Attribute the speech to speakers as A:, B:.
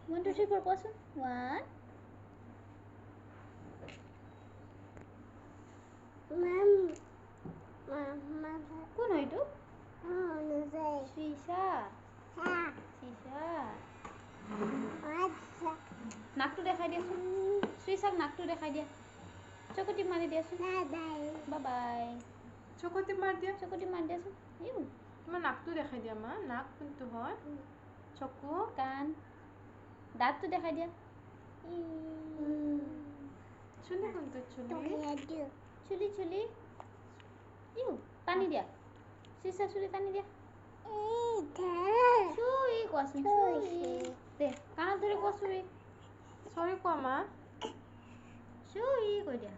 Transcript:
A: 1 2 3 4 কোৱাচোন 1 কোন হয় এইটো সীসা নাকটো দেখাই দিয়াচোন সীসাক নাকটো দেখাই দিয়া চকুটি মাৰি দিয়াচোন বাই বাই
B: চকুটি মাৰ দিয়া
A: দিয়াচোন
B: তোমাৰ নাকটো দেখাই দিয়া মা নাক কোনটো হয় চকু
A: কাণ দাঁতটো দেখাই দিয়া
B: চুলি কোনটো
A: চুলি টানি দিয়া সীসা চুলি টানি দিয়া চুই কোৱাচোন দে কাণত ধৰি কোৱা চুই
B: চৰি কোৱা মা
A: চুই কৈ দিয়া